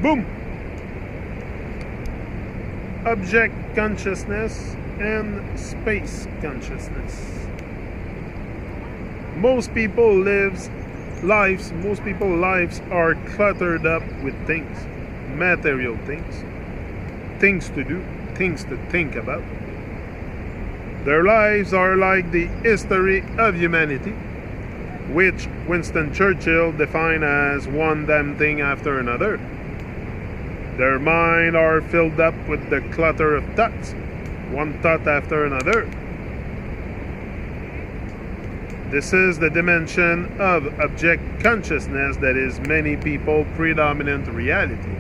Boom! Object consciousness and space consciousness. Most people's lives are cluttered up with things, material things, things to do, things to think about. Their lives are like the history of humanity, which Winston Churchill defined as one damn thing after another. Their minds are filled up with the clutter of thoughts, one thought after another. This is the dimension of object consciousness that is many people's predominant reality.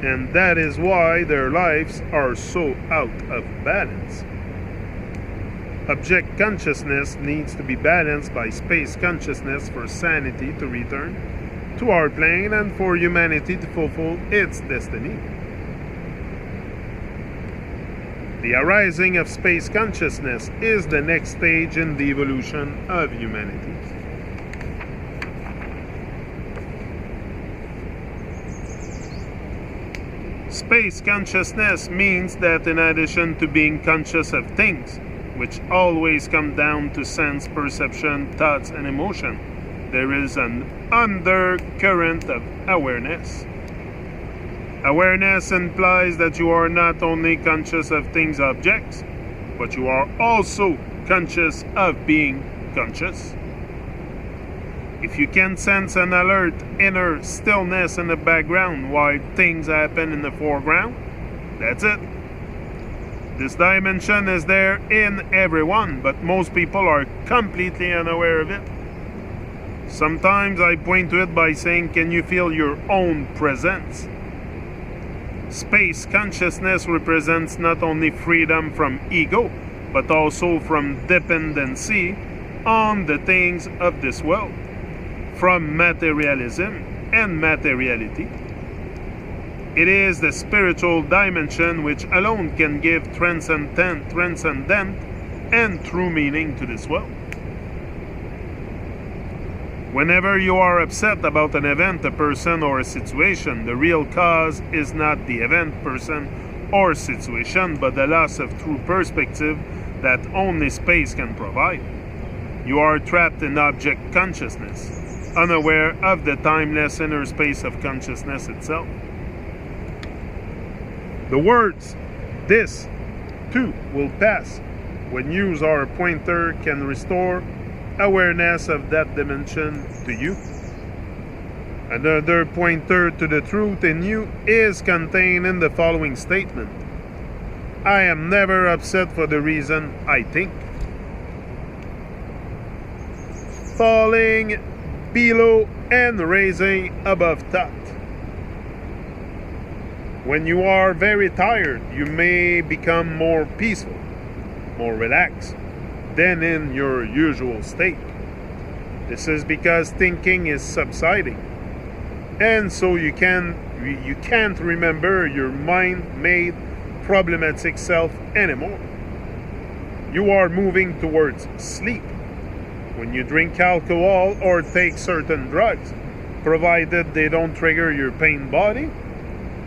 And that is why their lives are so out of balance. Object consciousness needs to be balanced by space consciousness for sanity to return to our plane and for humanity to fulfill its destiny. The arising of space consciousness is the next stage in the evolution of humanity. Space consciousness means that in addition to being conscious of things, which always come down to sense, perception, thoughts, and emotion, there is an undercurrent of awareness. Awareness implies that you are not only conscious of things, objects, but you are also conscious of being conscious. If you can sense an alert inner stillness in the background while things happen in the foreground, that's it. This dimension is there in everyone, but most people are completely unaware of it. Sometimes I point to it by saying, can you feel your own presence? Space consciousness represents not only freedom from ego, but also from dependency on the things of this world, from materialism and materiality. It is the spiritual dimension which alone can give transcendent and true meaning to this world. Whenever you are upset about an event, a person, or a situation, the real cause is not the event, person, or situation, but the loss of true perspective that only space can provide. You are trapped in object consciousness, unaware of the timeless inner space of consciousness itself. The words, this, too, will pass, when used or a pointer can restore awareness of that dimension to you. Another pointer to the truth in you is contained in the following statement. I am never upset for the reason I think. Falling below and raising above thought. When you are very tired, you may become more peaceful, more relaxed than in your usual state. This is because thinking is subsiding, and so you can't remember your mind-made problematic self anymore. You are moving towards sleep. When you drink alcohol or take certain drugs, provided they don't trigger your pain body,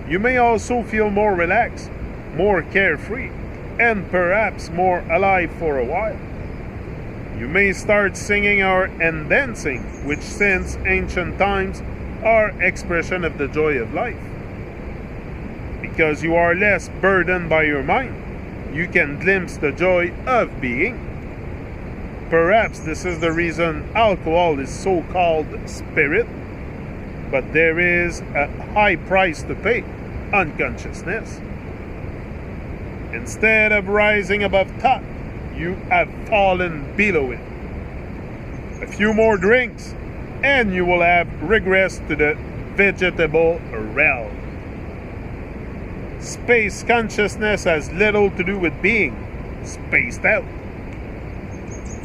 you may also feel more relaxed, more carefree, and perhaps more alive for a while. You may start singing and dancing, which since ancient times are expression of the joy of life. Because you are less burdened by your mind, you can glimpse the joy of being. Perhaps this is the reason alcohol is so-called spirit, but there is a high price to pay, unconsciousness. Instead of rising above thought, you have fallen below it. A few more drinks, and you will have regressed to the vegetable realm. Space consciousness has little to do with being spaced out.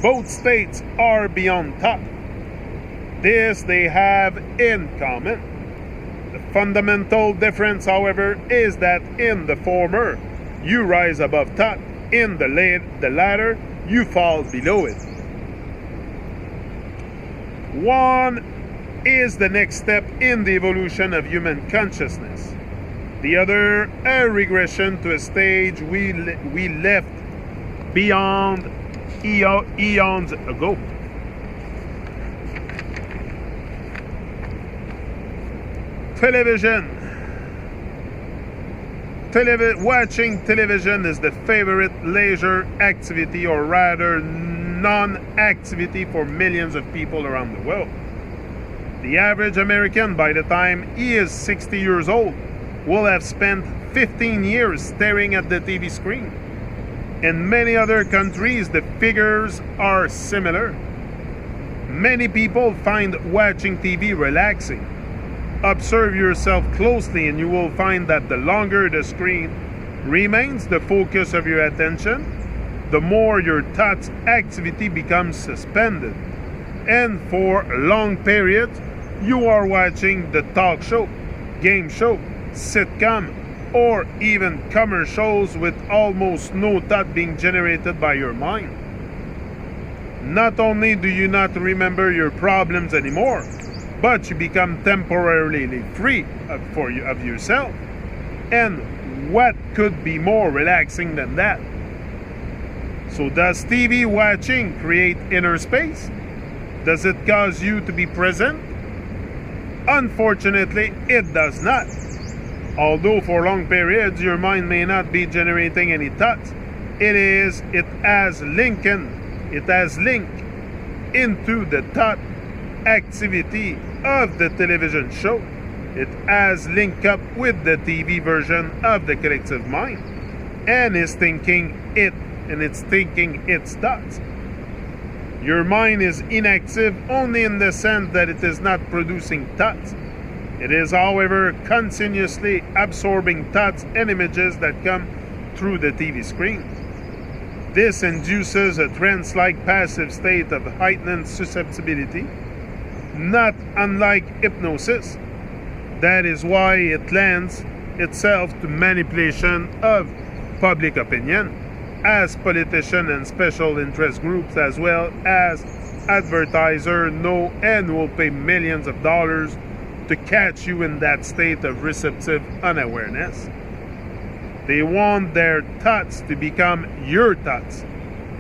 Both states are beyond thought. This they have in common. The fundamental difference, however, is that in the former, you rise above thought. In the latter, you fall below it. One is the next step in the evolution of human consciousness. The other, a regression to a stage we left beyond eons ago. Television. Watching television is the favorite leisure activity, or rather non-activity, for millions of people around the world. The average American, by the time he is 60 years old, will have spent 15 years staring at the TV screen. In many other countries, the figures are similar. Many people find watching TV relaxing. Observe yourself closely and you will find that the longer the screen remains the focus of your attention, the more your thoughts activity becomes suspended. And for long periods, you are watching the talk show, game show, sitcom, or even commercials with almost no thought being generated by your mind. Not only do you not remember your problems anymore, but you become temporarily free of yourself. And what could be more relaxing than that? So does TV watching create inner space? Does it cause you to be present? Unfortunately, it does not. Although for long periods your mind may not be generating any thoughts, it has linked into the thought activity of the television show. It has linked up with the TV version of the collective mind, and it's thinking its thoughts. Your mind is inactive only in the sense that it is not producing thoughts. It is, however, continuously absorbing thoughts and images that come through the TV screen. This induces a trance-like passive state of heightened susceptibility, not unlike hypnosis. That is why it lends itself to manipulation of public opinion, as politicians and special interest groups as well as advertisers know and will pay millions of dollars to catch you in that state of receptive unawareness. They want their thoughts to become your thoughts,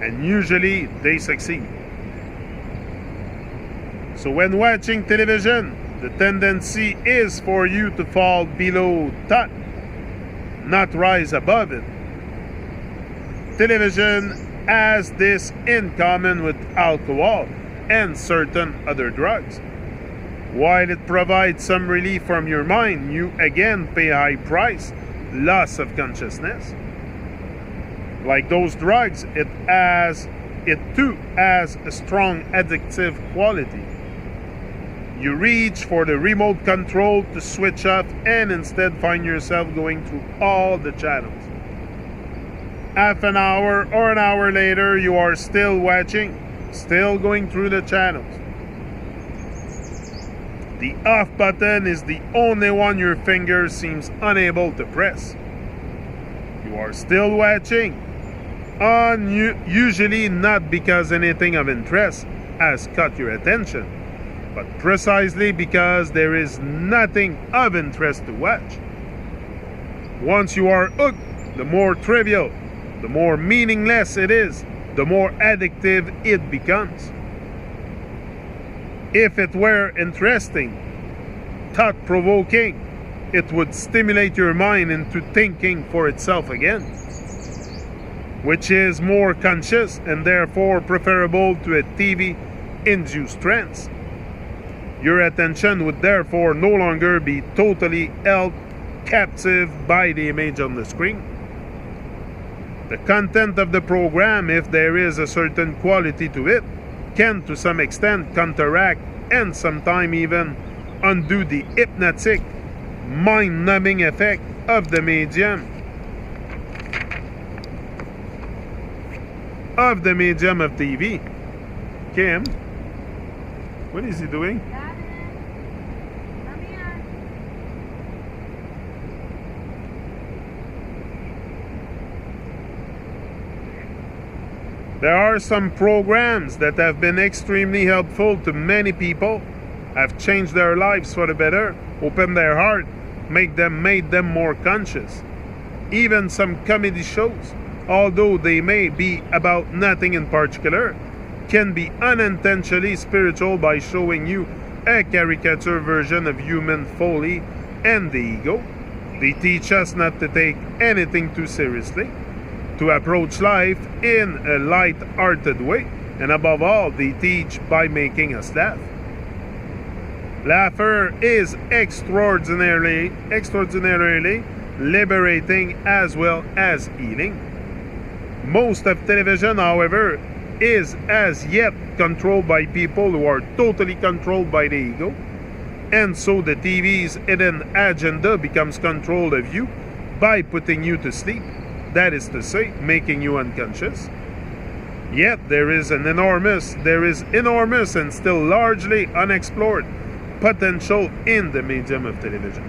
and usually they succeed. So when watching television, the tendency is for you to fall below thought, not rise above it. Television has this in common with alcohol and certain other drugs. While it provides some relief from your mind, you again pay a high price, loss of consciousness. Like those drugs, it too has a strong addictive quality. You reach for the remote control to switch off and instead find yourself going through all the channels. Half an hour or an hour later, you are still watching, still going through the channels. The off button is the only one your finger seems unable to press. You are still watching, usually not because anything of interest has caught your attention, but precisely because there is nothing of interest to watch. Once you are hooked, the more trivial, the more meaningless it is, the more addictive it becomes. If it were interesting, thought-provoking, it would stimulate your mind into thinking for itself again, which is more conscious and therefore preferable to a TV-induced trance. Your attention would therefore no longer be totally held captive by the image on the screen. The content of the program, if there is a certain quality to it, can to some extent counteract and sometimes even undo the hypnotic, mind-numbing effect of the medium of TV. Kim, what is he doing? There are some programs that have been extremely helpful to many people, have changed their lives for the better, opened their heart, made them more conscious. Even some comedy shows, although they may be about nothing in particular, can be unintentionally spiritual by showing you a caricature version of human folly and the ego. They teach us not to take anything too seriously, to approach life in a light-hearted way, and above all, they teach by making us laugh. Laughter is extraordinarily liberating as well as healing. Most of television, however, is as yet controlled by people who are totally controlled by the ego, and so the TV's hidden agenda becomes control of you by putting you to sleep. That is to say, making you unconscious. Yet there is enormous and still largely unexplored potential in the medium of television.